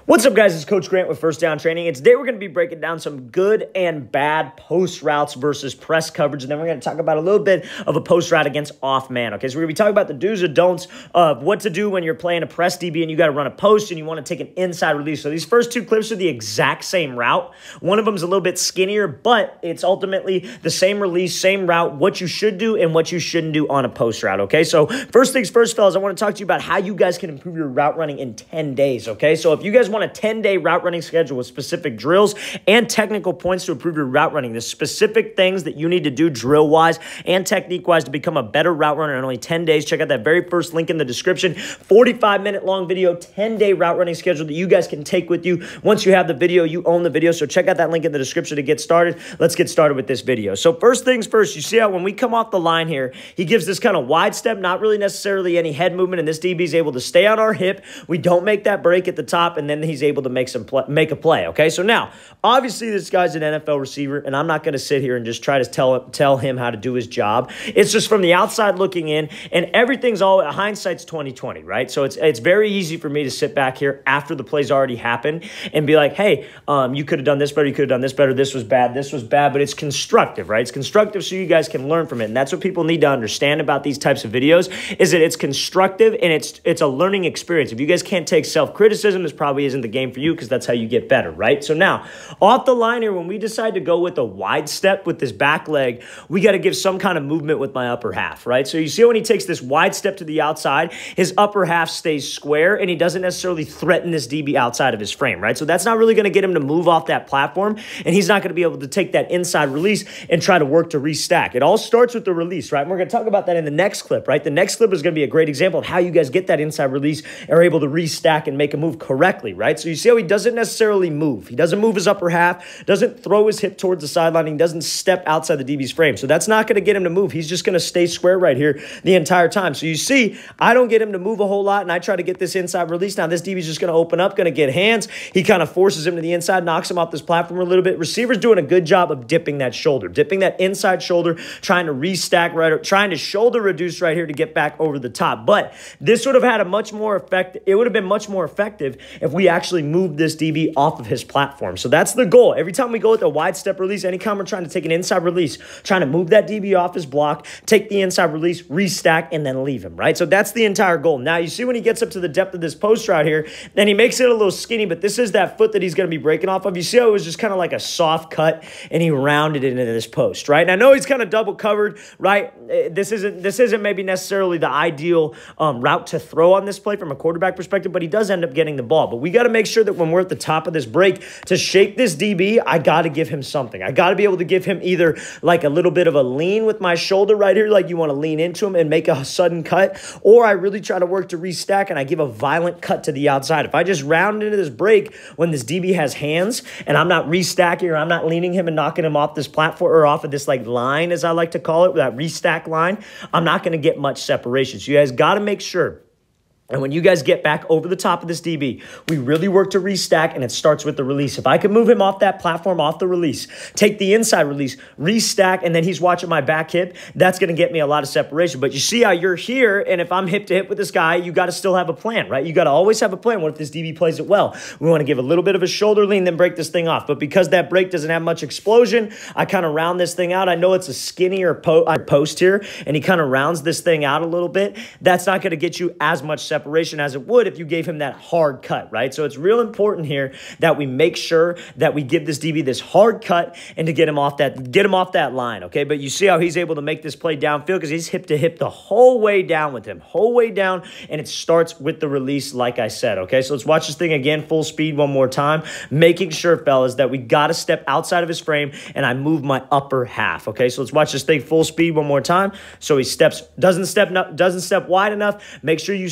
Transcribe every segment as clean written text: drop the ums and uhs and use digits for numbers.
What's up, guys? It's Coach Grant with First Down Training, and today we're going to be breaking down some good and bad post routes versus press coverage, and then we're going to talk about a little bit of a post route against off man, okay? So we're going to be talking about the do's and don'ts of what to do when you're playing a press DB and you got to run a post and you want to take an inside release. So these first two clips are the exact same route. One of them is a little bit skinnier, but it's ultimately the same release, same route, what you should do and what you shouldn't do on a post route, okay? So first things first, fellas, I want to talk to you about how you guys can improve your route running in 10 days, okay? So if you guys want a 10-day route running schedule with specific drills and technical points to improve your route running, the specific things that you need to do drill-wise and technique-wise to become a better route runner in only 10 days, check out that very first link in the description. 45-minute long video, 10-day route running schedule that you guys can take with you. Once you have the video, you own the video, so check out that link in the description to get started. Let's get started with this video. So first things first, you see how when we come off the line here, he gives this kind of wide step, not really necessarily any head movement, and this DB is able to stay on our hip. We don't make that break at the top, and then he's able to make a play, okay? So now, obviously, this guy's an NFL receiver, and I'm not going to sit here and just try to tell him how to do his job. It's just from the outside looking in, and everything's all, hindsight's 20/20, right? So it's very easy for me to sit back here after the play's already happened and be like, hey, you could have done this better, you could have done this better, this was bad, but it's constructive, right? It's constructive so you guys can learn from it, and that's what people need to understand about these types of videos, is that it's constructive and it's a learning experience. If you guys can't take self-criticism, this probably isn't the game for you, because that's how you get better, right? So now, off the line here, when we decide to go with a wide step with this back leg, we got to give some kind of movement with my upper half, right? So you see when he takes this wide step to the outside, his upper half stays square, and he doesn't necessarily threaten this DB outside of his frame, right? So that's not really going to get him to move off that platform, and he's not going to be able to take that inside release and try to work to restack. It all starts with the release, right? And we're going to talk about that in the next clip, right? The next clip is going to be a great example of how you guys get that inside release and are able to restack and make a move correctly, right? So you see how he doesn't necessarily move. He doesn't move his upper half, doesn't throw his hip towards the sideline, he doesn't step outside the DB's frame. So that's not going to get him to move. He's just going to stay square right here the entire time. So you see, I don't get him to move a whole lot, and I try to get this inside release. Now this DB's just going to open up, going to get hands. He kind of forces him to the inside, knocks him off this platform a little bit. Receiver's doing a good job of dipping that shoulder, dipping that inside shoulder, trying to restack right, trying to shoulder reduce right here to get back over the top. But this would have had a much more effect. It would have been much more effective if we actually moved this DB off of his platform. So that's the goal. Every time we go with a wide step release, anytime we're trying to take an inside release, trying to move that DB off his block, take the inside release, restack, and then leave him, right? So that's the entire goal. Now, you see when he gets up to the depth of this post route here, then he makes it a little skinny, but this is that foot that he's going to be breaking off of. You see how it was just kind of like a soft cut, and he rounded it into this post, right? And I know he's kind of double covered, right? This isn't maybe necessarily the ideal route to throw on this play from a quarterback perspective, but he does end up getting the ball. But we got to make sure that when we're at the top of this break, to shake this DB, I got to give him something. I got to be able to give him either like a little bit of a lean with my shoulder right here, like you want to lean into him and make a sudden cut, or I really try to work to restack and I give a violent cut to the outside. If I just round into this break when this DB has hands and I'm not restacking or I'm not leaning him and knocking him off this platform or off of this like line, as I like to call it, that restack line, I'm not going to get much separation. So you guys got to make sure. And when you guys get back over the top of this DB, we really work to restack, and it starts with the release. If I can move him off that platform, off the release, take the inside release, restack, and then he's watching my back hip, that's going to get me a lot of separation. But you see how you're here, and if I'm hip to hip with this guy, you got to still have a plan, right? You got to always have a plan. What if this DB plays it well? We want to give a little bit of a shoulder lean, then break this thing off. But because that break doesn't have much explosion, I kind of round this thing out. I know it's a skinnier post here, and he kind of rounds this thing out a little bit. That's not going to get you as much separation as it would if you gave him that hard cut, right? So it's real important here that we make sure that we give this DB this hard cut and to get him off that line, okay? But you see how he's able to make this play downfield because he's hip to hip the whole way down with him, whole way down, and it starts with the release, like I said, okay? So let's watch this thing again, full speed one more time, making sure, fellas, that we got to step outside of his frame and I move my upper half, okay? So let's watch this thing full speed one more time. So he doesn't step wide enough. Make sure you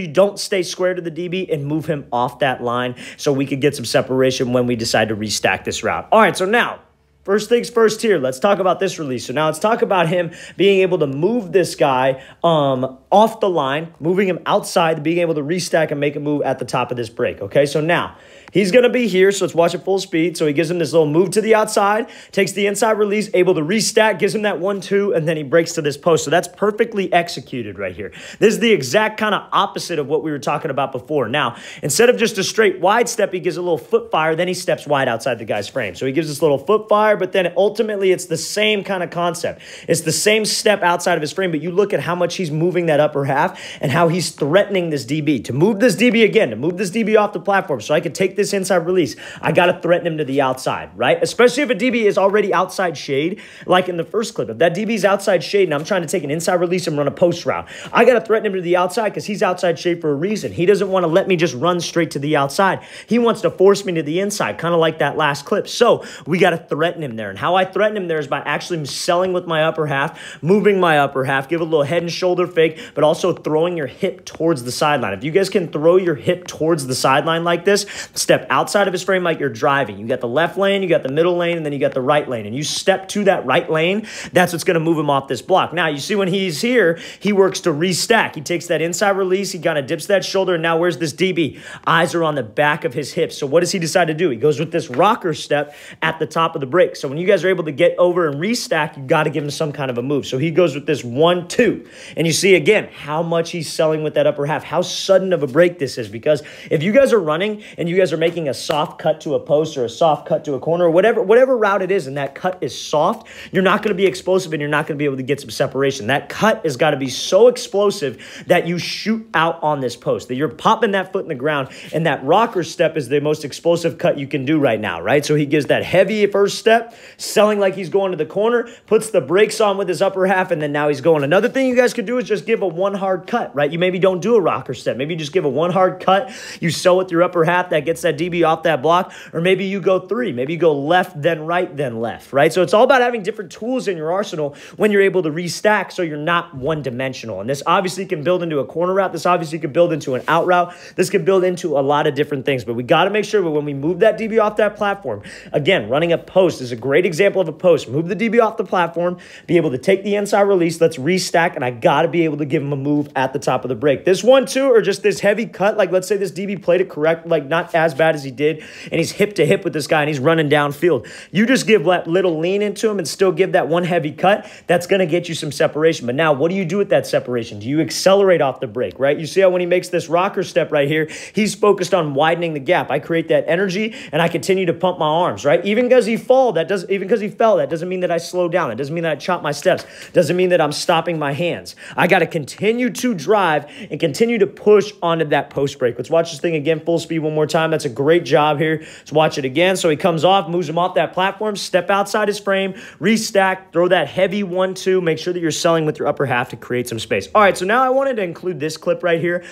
don't stay square to the DB and move him off that line so we could get some separation when we decide to restack this route. All right, so now first things first here. Let's talk about this release. So now let's talk about him being able to move this guy off the line, moving him outside, being able to restack and make a move at the top of this break. Okay, so now he's going to be here, so let's watch it full speed. So he gives him this little move to the outside, takes the inside release, able to restack, gives him that 1-2, and then he breaks to this post. So that's perfectly executed right here. This is the exact kind of opposite of what we were talking about before. Now, instead of just a straight wide step, he gives a little foot fire, then he steps wide outside the guy's frame. So he gives this little foot fire, but then ultimately it's the same kind of concept. It's the same step outside of his frame, but you look at how much he's moving that upper half and how he's threatening this DB. To move this DB again, to move this DB off the platform so I could take this inside release, I got to threaten him to the outside, right? Especially if a DB is already outside shade, like in the first clip. If that DB is outside shade and I'm trying to take an inside release and run a post route, I got to threaten him to the outside because he's outside shade for a reason. He doesn't want to let me just run straight to the outside. He wants to force me to the inside, kind of like that last clip. So we got to threaten him there. And how I threaten him there is by actually selling with my upper half, moving my upper half, give a little head and shoulder fake, but also throwing your hip towards the sideline. If you guys can throw your hip towards the sideline like this, step outside of his frame like you're driving. You got the left lane, you got the middle lane, and then you got the right lane. And you step to that right lane, that's what's going to move him off this block. Now, you see when he's here, he works to restack. He takes that inside release, he kind of dips that shoulder, and now where's this DB? Eyes are on the back of his hips. So what does he decide to do? He goes with this rocker step at the top of the break. So when you guys are able to get over and restack, you got to give him some kind of a move. So he goes with this 1-2. And you see, again, how much he's selling with that upper half, how sudden of a break this is. Because if you guys are running and you guys are making a soft cut to a post or a soft cut to a corner or whatever route it is, and that cut is soft, you're not going to be explosive and you're not going to be able to get some separation. That cut has got to be so explosive that you shoot out on this post, that you're popping that foot in the ground, and that rocker step is the most explosive cut you can do right now, right? So he gives that heavy first step, selling like he's going to the corner, puts the brakes on with his upper half, and then now he's going. Another thing you guys could do is just give a one hard cut, right? You maybe don't do a rocker step. Maybe you just give a one hard cut. You sell with your upper half that gets that DB off that block, or maybe you go 3. Maybe you go left, then right, then left, right? So it's all about having different tools in your arsenal when you're able to restack so you're not one-dimensional. And this obviously can build into a corner route. This obviously can build into an out route. This can build into a lot of different things. But we got to make sure that when we move that DB off that platform, again, running a post is a great example of a post. Move the DB off the platform, be able to take the inside release, let's restack, and I got to be able to give him a move at the top of the break. This 1-2 or just this heavy cut, like let's say this DB played it correct, like not as bad as he did, and he's hip to hip with this guy and he's running downfield. You just give that little lean into him and still give that one heavy cut. That's going to get you some separation. But now what do you do with that separation? Do you accelerate off the break, right? You see how when he makes this rocker step right here, he's focused on widening the gap. I create that energy and I continue to pump my arms, right? Even because he fell, that doesn't mean that I slow down. It doesn't mean that I chop my steps. Doesn't mean that I'm stopping my hands. I got to continue to drive and continue to push onto that post break. Let's watch this thing again, full speed one more time. That's a great job here. Let's watch it again. So he comes off, moves him off that platform, step outside his frame, restack, throw that heavy 1-2. Make sure that you're selling with your upper half to create some space. All right, so now I wanted to include this clip right here,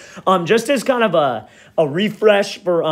just as kind of a refresh for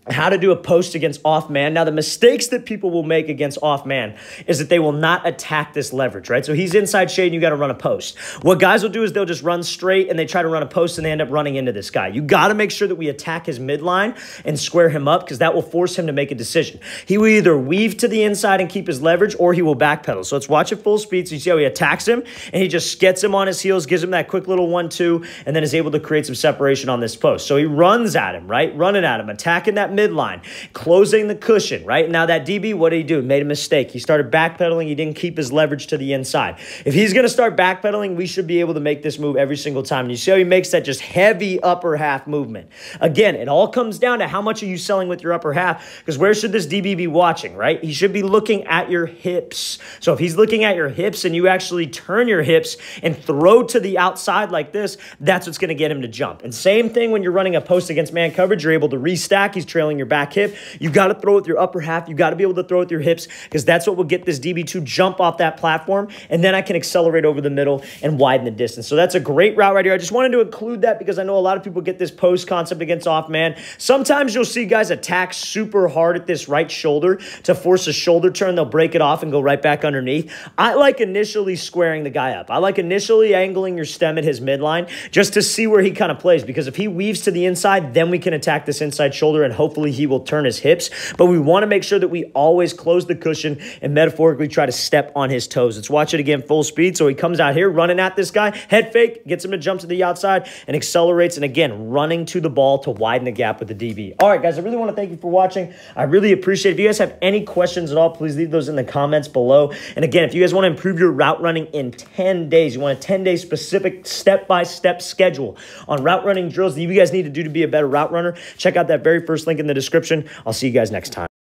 how to do a post against off man. Now, the mistakes that people will make against off man is that they will not attack this leverage, right? So he's inside shade and you got to run a post. What guys will do is they'll just run straight and they try to run a post and they end up running into this guy. You got to make sure that we attack his midline and square him up because that will force him to make a decision. He will either weave to the inside and keep his leverage or he will backpedal. So let's watch it full speed. So you see how he attacks him and he just gets him on his heels, gives him that quick little 1-2, and then is able to create some separation on this post. So he runs at him, right? Running at him, attacking that midline, closing the cushion, right? Now that DB, what did he do? Made a mistake. He started backpedaling. He didn't keep his leverage to the inside. If he's going to start backpedaling, we should be able to make this move every single time. And you see how he makes that just heavy upper half movement. Again, it all comes down to how much are you selling with your upper half, because where should this DB be watching, right? He should be looking at your hips. So if he's looking at your hips and you actually turn your hips and throw to the outside like this, that's what's going to get him to jump. And same thing when you're running a post against man coverage, you're able to restack. He's trailing your back hip. You got to throw with your upper half. You got to be able to throw with your hips because that's what will get this DB to jump off that platform. And then I can accelerate over the middle and widen the distance. So that's a great route right here. I just wanted to include that because I know a lot of people get this post concept against off man. Sometimes you'll see guys attack super hard at this right shoulder to force a shoulder turn. They'll break it off and go right back underneath. I like initially squaring the guy up. I like initially angling your stem at his midline just to see where he kind of plays, because if he weaves to the inside, then we can attack this inside shoulder and hope hopefully he will turn his hips. But we want to make sure that we always close the cushion and metaphorically try to step on his toes. Let's watch it again full speed. So he comes out here running at this guy, head fake, gets him to jump to the outside and accelerates. And again, running to the ball to widen the gap with the DB. All right, guys, I really want to thank you for watching. I really appreciate it. If you guys have any questions at all, please leave those in the comments below. And again, if you guys want to improve your route running in 10 days, you want a 10-day specific step-by-step schedule on route running drills that you guys need to do to be a better route runner, check out that very first link in the description. I'll see you guys next time.